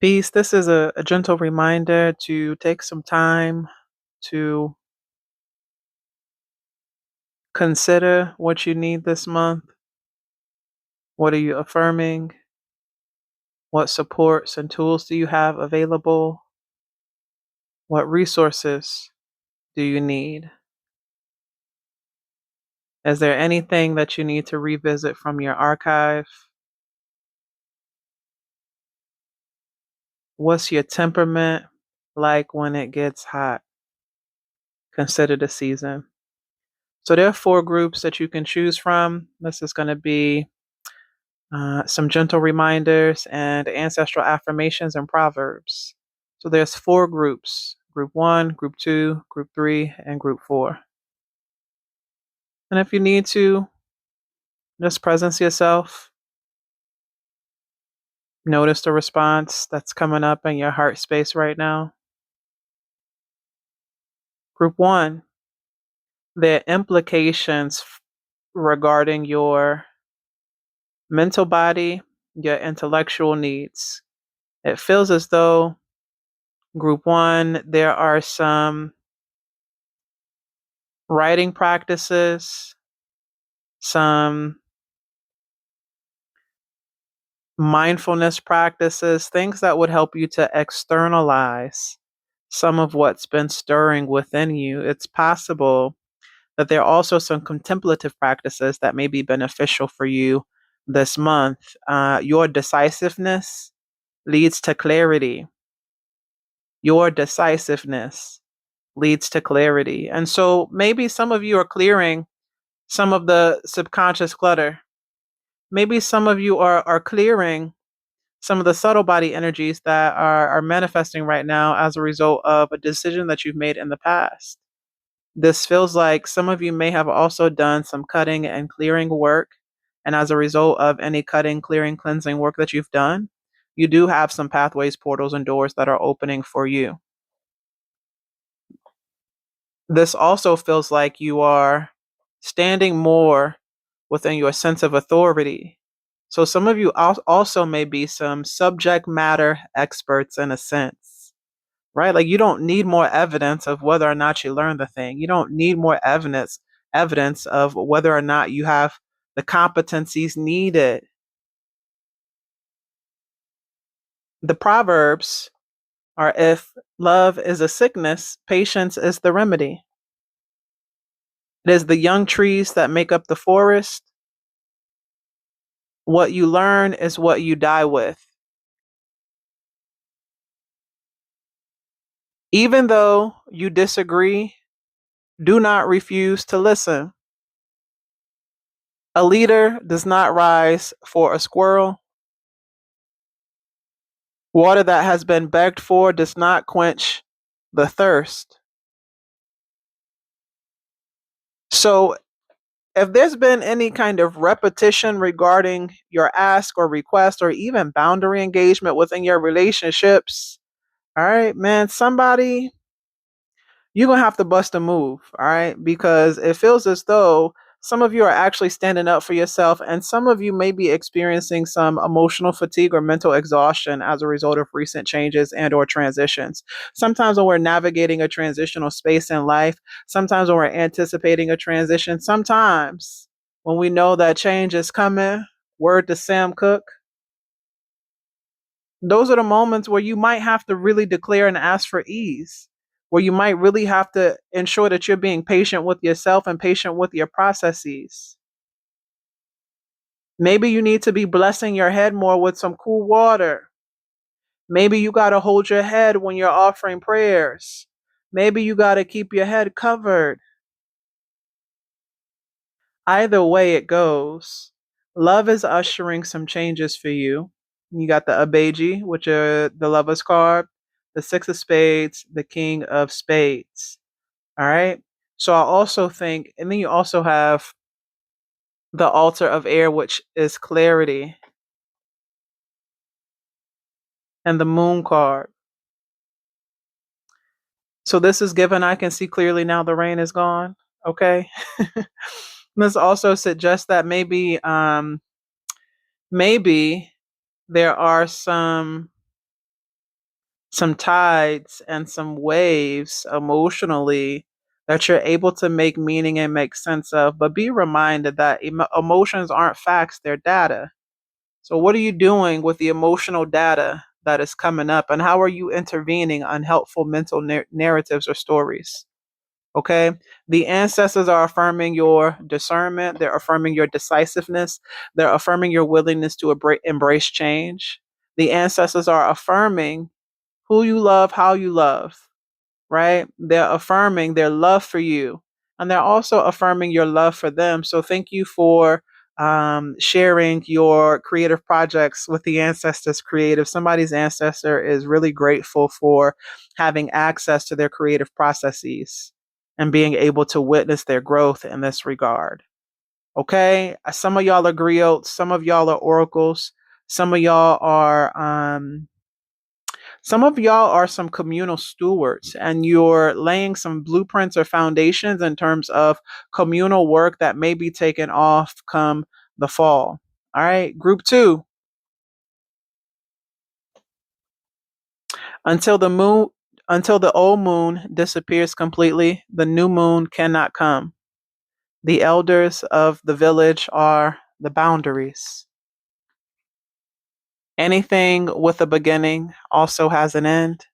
Peace. This is a gentle reminder to take some time to consider what you need this month. What are you affirming? What supports and tools do you have available? What resources do you need? Is there anything that you need to revisit from your archive? What's your temperament like when it gets hot? Consider the season. So there are 4 groups that you can choose from. This is going to be some gentle reminders and ancestral affirmations and proverbs. So there's 4 groups: group 1, group 2, group 3, and group 4. And if you need to, just presence yourself. Notice the response that's coming up in your heart space right now. Group 1, there are implications regarding your mental body, your intellectual needs. It feels as though group 1, there are some writing practices, some mindfulness practices, things that would help you to externalize some of what's been stirring within you. It's possible that there are also some contemplative practices that may be beneficial for you this month. Your decisiveness leads to clarity. Your decisiveness leads to clarity. And so maybe some of you are clearing some of the subconscious clutter. Maybe some of you are clearing some of the subtle body energies that are manifesting right now as a result of a decision that you've made in the past. This feels like some of you may have also done some cutting and clearing work. And as a result of any cutting, clearing, cleansing work that you've done, you do have some pathways, portals, and doors that are opening for you. This also feels like you are standing more within your sense of authority. So some of you also may be some subject matter experts in a sense, right? Like you don't need more evidence of whether or not you learned the thing. You don't need more evidence of whether or not you have the competencies needed. The Proverbs are: if love is a sickness, patience is the remedy. It is the young trees that make up the forest. What you learn is what you die with. Even though you disagree, do not refuse to listen. A leader does not rise for a squirrel. Water that has been begged for does not quench the thirst. So, if there's been any kind of repetition regarding your ask or request or even boundary engagement within your relationships, all right, man, you're going to have to bust a move, all right? Because it feels as though some of you are actually standing up for yourself, and some of you may be experiencing some emotional fatigue or mental exhaustion as a result of recent changes and or transitions. Sometimes when we're navigating a transitional space in life, sometimes when we're anticipating a transition, sometimes when we know that change is coming, word to Sam Cooke, those are the moments where you might have to really declare and ask for ease, where you might really have to ensure that you're being patient with yourself and patient with your processes. Maybe you need to be blessing your head more with some cool water. Maybe you got to hold your head when you're offering prayers. Maybe you got to keep your head covered. Either way it goes, love is ushering some changes for you. You got the Abeji, which are the Lover's card, the Six of Spades, the King of Spades. All right. So I also think, and then you also have the Altar of Air, which is clarity, and the Moon card. So this is given, I can see clearly now the rain is gone. Okay. This also suggests that maybe there are some some tides and some waves emotionally that you're able to make meaning and make sense of. But be reminded that emotions aren't facts, they're data. So, what are you doing with the emotional data that is coming up, and how are you intervening on helpful mental narratives or stories? Okay. The ancestors are affirming your discernment, they're affirming your decisiveness, they're affirming your willingness to embrace change. The ancestors are affirming who you love, how you love, right? They're affirming their love for you, and they're also affirming your love for them. So thank you for sharing your creative projects with the ancestors creative. Somebody's ancestor is really grateful for having access to their creative processes and being able to witness their growth in this regard. Okay, some of y'all are griots, some of y'all are oracles, some of y'all are some of y'all are some communal stewards, and you're laying some blueprints or foundations in terms of communal work that may be taken off come the fall. All right, group two. Until the moon until the old moon disappears completely, the new moon cannot come. The elders of the village are the boundaries. Anything with a beginning also has an end.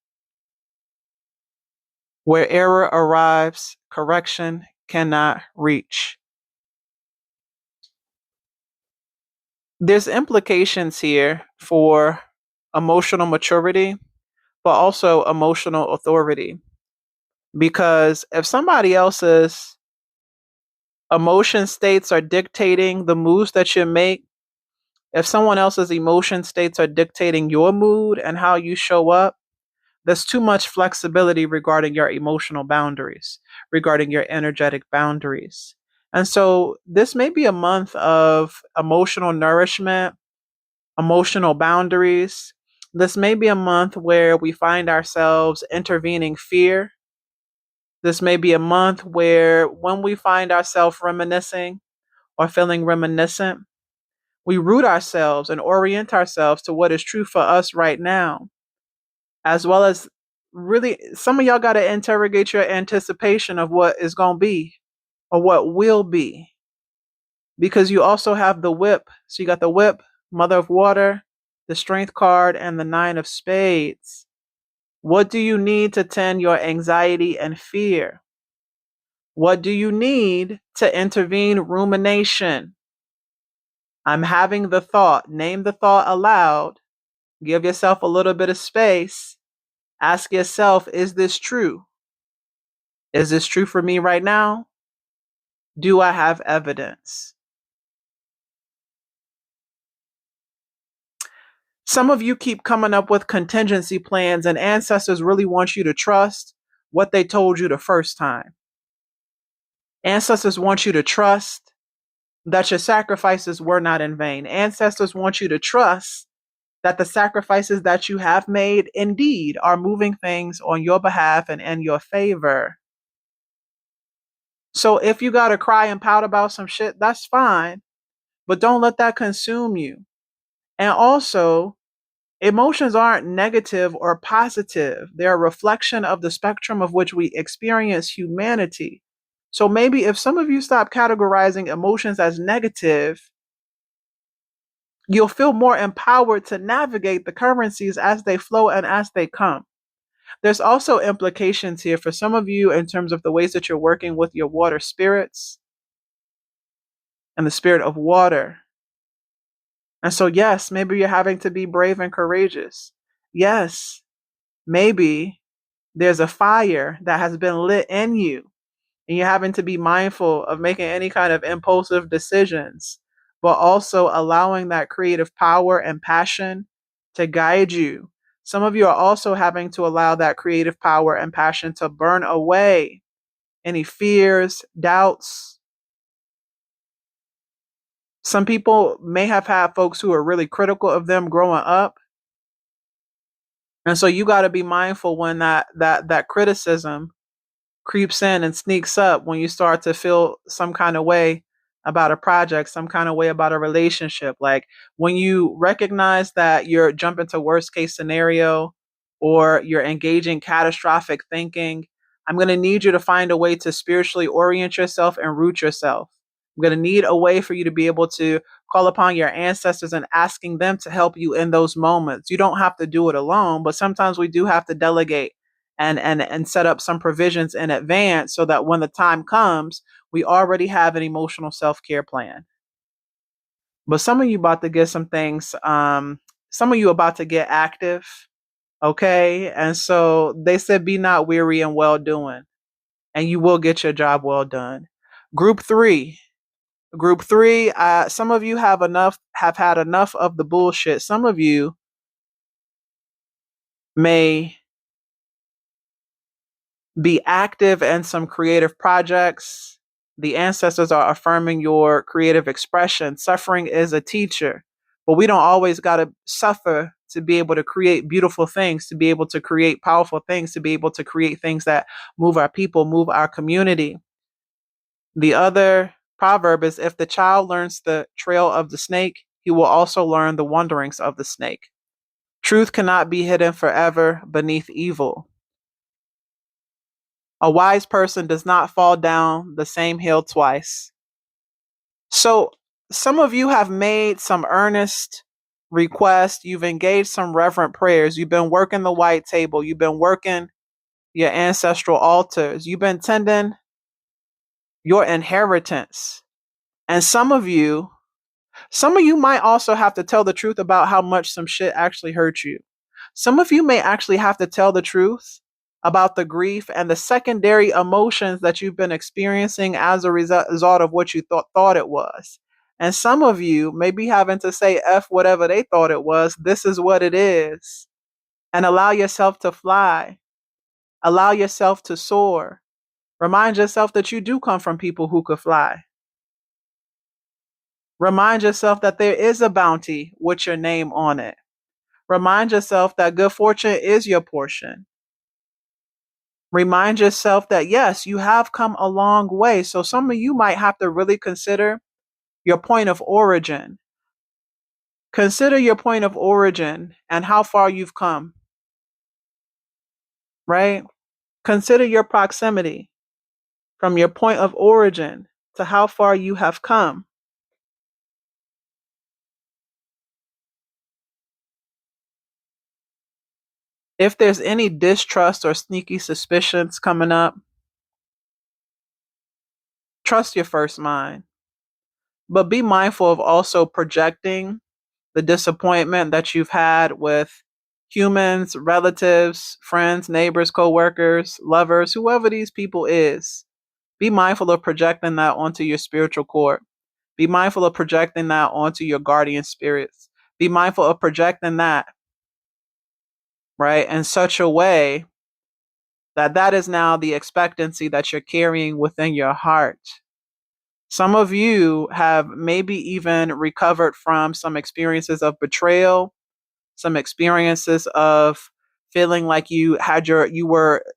Where error arrives, correction cannot reach. There's implications here for emotional maturity, but also emotional authority. Because if somebody else's emotion states are dictating the moves that you make, if someone else's emotion states are dictating your mood and how you show up, there's too much flexibility regarding your emotional boundaries, regarding your energetic boundaries. And so this may be a month of emotional nourishment, emotional boundaries. This may be a month where we find ourselves intervening fear. This may be a month where when we find ourselves reminiscing or feeling reminiscent, we root ourselves and orient ourselves to what is true for us right now, as well as really some of y'all got to interrogate your anticipation of what is going to be or what will be, because you also have the whip. So you got the whip, mother of water, the strength card, and the nine of spades. What do you need to tend your anxiety and fear? What do you need to intervene rumination? I'm having the thought. Name the thought aloud. Give yourself a little bit of space. Ask yourself, is this true? Is this true for me right now? Do I have evidence? Some of you keep coming up with contingency plans, and ancestors really want you to trust what they told you the first time. Ancestors want you to trust that your sacrifices were not in vain. Ancestors want you to trust that the sacrifices that you have made indeed are moving things on your behalf and in your favor. So if you got to cry and pout about some shit, that's fine, but don't let that consume you. And also, emotions aren't negative or positive. They're a reflection of the spectrum of which we experience humanity. So maybe if some of you stop categorizing emotions as negative, you'll feel more empowered to navigate the currencies as they flow and as they come. There's also implications here for some of you in terms of the ways that you're working with your water spirits and the spirit of water. And so, yes, maybe you're having to be brave and courageous. Yes, maybe there's a fire that has been lit in you, and you're having to be mindful of making any kind of impulsive decisions, but also allowing that creative power and passion to guide you. Some of you are also having to allow that creative power and passion to burn away any fears, doubts. Some people may have had folks who are really critical of them growing up. And so you got to be mindful when that criticism creeps in and sneaks up, when you start to feel some kind of way about a project, some kind of way about a relationship. Like when you recognize that you're jumping to worst case scenario or you're engaging catastrophic thinking, I'm going to need you to find a way to spiritually orient yourself and root yourself. I'm going to need a way for you to be able to call upon your ancestors and asking them to help you in those moments. You don't have to do it alone, but sometimes we do have to delegate and set up some provisions in advance so that when the time comes, we already have an emotional self-care plan. But some of you about to get some things, some of you about to get active. Okay. And so they said, be not weary and well doing, and you will get your job well done. Group three. Group three, some of you have had enough of the bullshit. Some of you may be active in some creative projects. The ancestors are affirming your creative expression. Suffering is a teacher, but we don't always got to suffer to be able to create beautiful things, to be able to create powerful things, to be able to create things that move our people, move our community. The other proverb is, if the child learns the trail of the snake, he will also learn the wanderings of the snake. Truth cannot be hidden forever beneath evil. A wise person does not fall down the same hill twice. So, some of you have made some earnest requests. You've engaged some reverent prayers. You've been working the white table. You've been working your ancestral altars. You've been tending your inheritance. And some of you might also have to tell the truth about how much some shit actually hurt you. Some of you may actually have to tell the truth about the grief and the secondary emotions that you've been experiencing as a result of what you thought it was. And some of you may be having to say F whatever they thought it was. This is what it is. And allow yourself to fly. Allow yourself to soar. Remind yourself that you do come from people who could fly. Remind yourself that there is a bounty with your name on it. Remind yourself that good fortune is your portion. Remind yourself that, yes, you have come a long way. So some of you might have to really consider your point of origin. Consider your point of origin and how far you've come, right? Consider your proximity from your point of origin to how far you have come. If there's any distrust or sneaky suspicions coming up, trust your first mind. But be mindful of also projecting the disappointment that you've had with humans, relatives, friends, neighbors, coworkers, lovers, whoever these people is. Be mindful of projecting that onto your spiritual court. Be mindful of projecting that onto your guardian spirits. Be mindful of projecting that, right, in such a way that that is now the expectancy that you're carrying within your heart. Some of you have maybe even recovered from some experiences of betrayal, some experiences of feeling like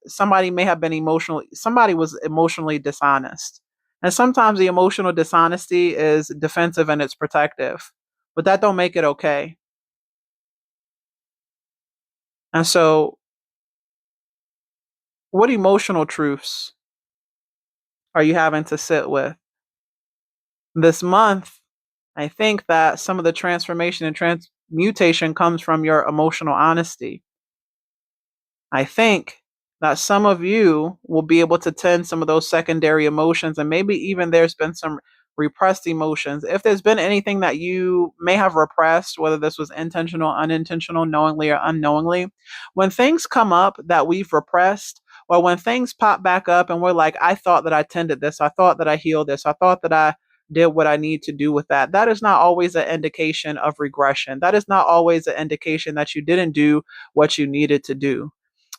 somebody may have been somebody was emotionally dishonest. And sometimes the emotional dishonesty is defensive and it's protective, but that don't make it okay. And so, what emotional truths are you having to sit with this month? I think that some of the transformation and transmutation comes from your emotional honesty. I think that some of you will be able to tend some of those secondary emotions, and maybe even there's been some repressed emotions. If there's been anything that you may have repressed, whether this was intentional, unintentional, knowingly or unknowingly, when things come up that we've repressed, or when things pop back up and we're like, I thought that I tended this, I thought that I healed this, I thought that I did what I need to do with that. That is not always an indication of regression. That is not always an indication that you didn't do what you needed to do.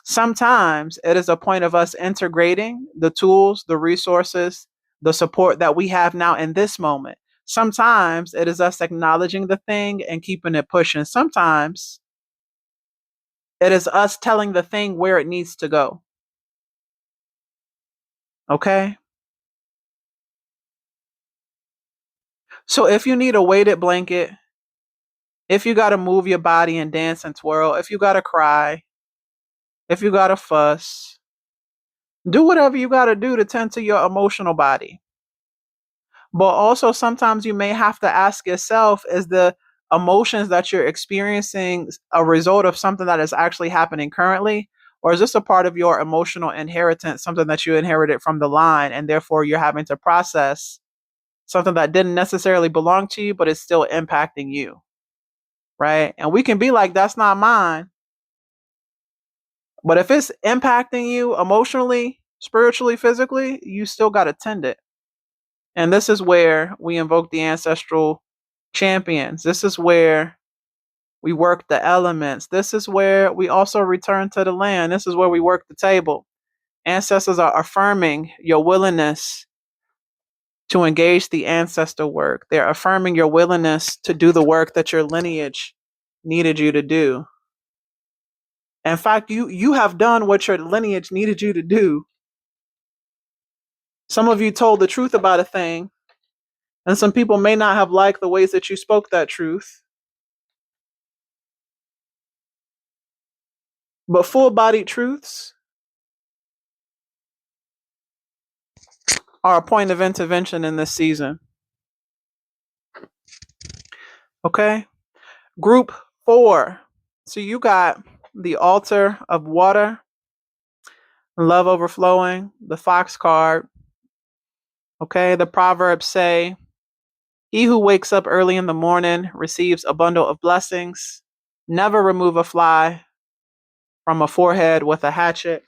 Sometimes it is a point of us integrating the tools, the resources, the support that we have now in this moment. Sometimes it is us acknowledging the thing and keeping it pushing. Sometimes it is us telling the thing where it needs to go. Okay? So if you need a weighted blanket, if you got to move your body and dance and twirl, if you got to cry, if you got to fuss, do whatever you got to do to tend to your emotional body. But also, sometimes you may have to ask yourself, is the emotions that you're experiencing a result of something that is actually happening currently? Or is this a part of your emotional inheritance, something that you inherited from the line, and therefore you're having to process something that didn't necessarily belong to you, but it's still impacting you? Right. And we can be like, that's not mine. But if it's impacting you emotionally, spiritually, physically, you still got to tend it. And this is where we invoke the ancestral champions. This is where we work the elements. This is where we also return to the land. This is where we work the table. Ancestors are affirming your willingness to engage the ancestor work. They're affirming your willingness to do the work that your lineage needed you to do. In fact, you have done what your lineage needed you to do. Some of you told the truth about a thing, and some people may not have liked the ways that you spoke that truth. But full-bodied truths are a point of intervention in this season. Okay? Group 4. So you got the altar of water, love overflowing, the fox card. Okay? The Proverbs say, he who wakes up early in the morning receives a bundle of blessings. Never remove a fly from a forehead with a hatchet.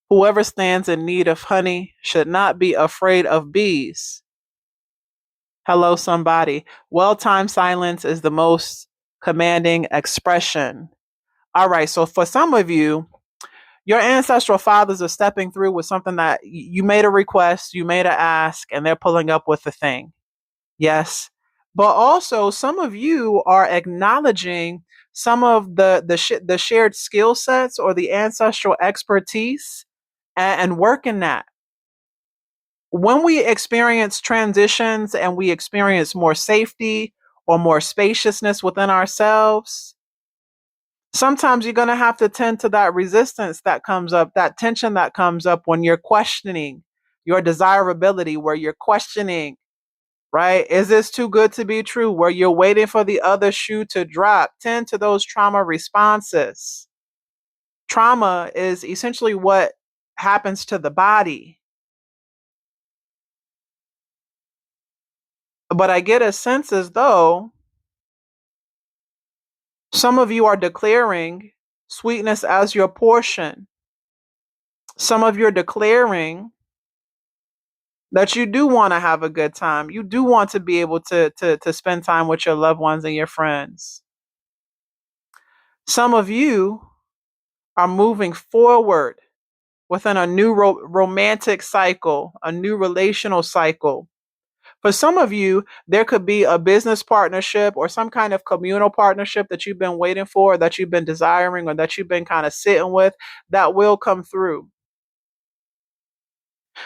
Whoever stands in need of honey should not be afraid of bees. Hello, somebody. Well timed silence is the most commanding expression. All right, so for some of you, your ancestral fathers are stepping through with something that you made a request, you made an ask, and they're pulling up with the thing. Yes. But also, some of you are acknowledging some of the shared skill sets or the ancestral expertise and working that. When we experience transitions and we experience more safety or more spaciousness within ourselves, sometimes you're going to have to tend to that resistance that comes up, that tension that comes up when you're questioning your desirability, where you're questioning, right? Is this too good to be true? Where you're waiting for the other shoe to drop. Tend to those trauma responses. Trauma is essentially what happens to the body. But I get a sense as though some of you are declaring sweetness as your portion. Some of you are declaring that you do want to have a good time. You do want to be able to spend time with your loved ones and your friends. Some of you are moving forward within a new romantic cycle, a new relational cycle. For some of you, there could be a business partnership or some kind of communal partnership that you've been waiting for, that you've been desiring, or that you've been kind of sitting with that will come through.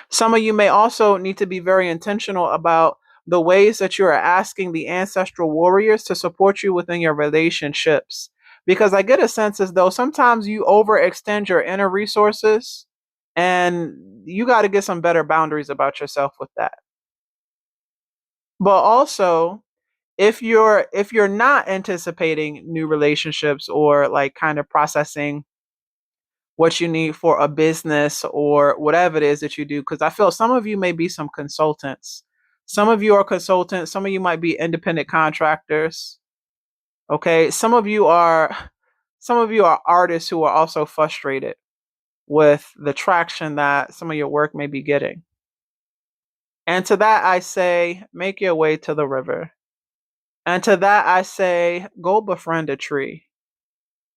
Some of you may also need to be very intentional about the ways that you are asking the ancestral warriors to support you within your relationships. Because I get a sense as though sometimes you overextend your inner resources, and you got to get some better boundaries about yourself with that. But also, if you're not anticipating new relationships or like kind of processing what you need for a business or whatever it is that you do, because I feel some of you may be some consultants. Some of you are consultants, some of you might be independent contractors. Okay, some of you are artists who are also frustrated with the traction that some of your work may be getting. And to that I say, make your way to the river. And to that I say, go befriend a tree.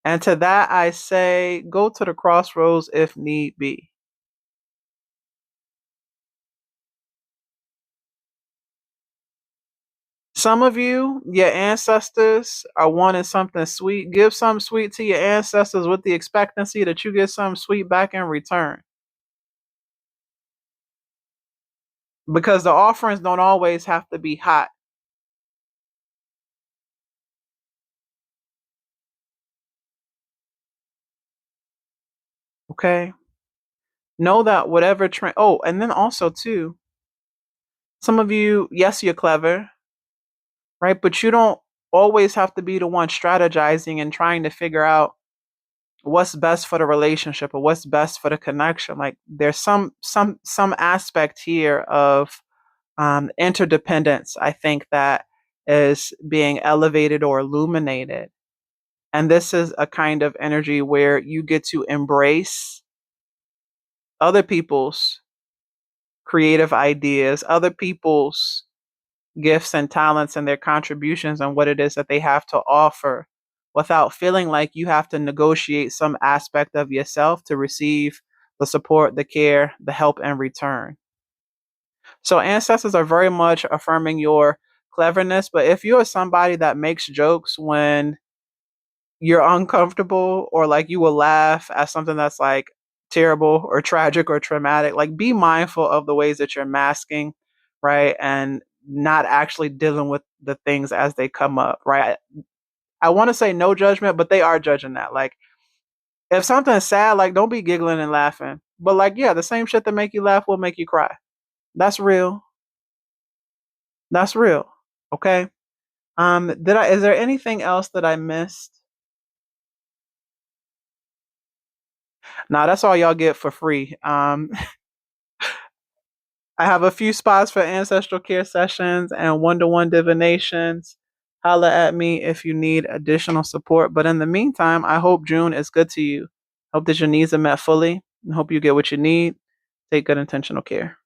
And to that I say, go to the crossroads if need be. Some of you, your ancestors are wanting something sweet. Give something sweet to your ancestors with the expectancy that you get something sweet back in return. Because the offerings don't always have to be hot. Okay? Know that whatever trend. Oh, and then also too, some of you, yes, you're clever, right? But you don't always have to be the one strategizing and trying to figure out what's best for the relationship or what's best for the connection. Like there's some aspect here of interdependence, I think, that is being elevated or illuminated. And this is a kind of energy where you get to embrace other people's creative ideas, other people's gifts and talents and their contributions and what it is that they have to offer without feeling like you have to negotiate some aspect of yourself to receive the support, the care, the help in return. So ancestors are very much affirming your cleverness, but if you're somebody that makes jokes when you're uncomfortable or like you will laugh at something that's like terrible or tragic or traumatic, like be mindful of the ways that you're masking, right? And not actually dealing with the things as they come up, right? I want to say no judgment, but they are judging that. Like if something's sad, like don't be giggling and laughing. But like, yeah, the same shit that make you laugh will make you cry. That's real. That's real. Okay. Is there anything else that I missed? Nah, that's all y'all get for free. I have a few spots for ancestral care sessions and one-to-one divinations. Holla at me if you need additional support. But in the meantime, I hope June is good to you. Hope that your needs are met fully and hope you get what you need. Take good intentional care.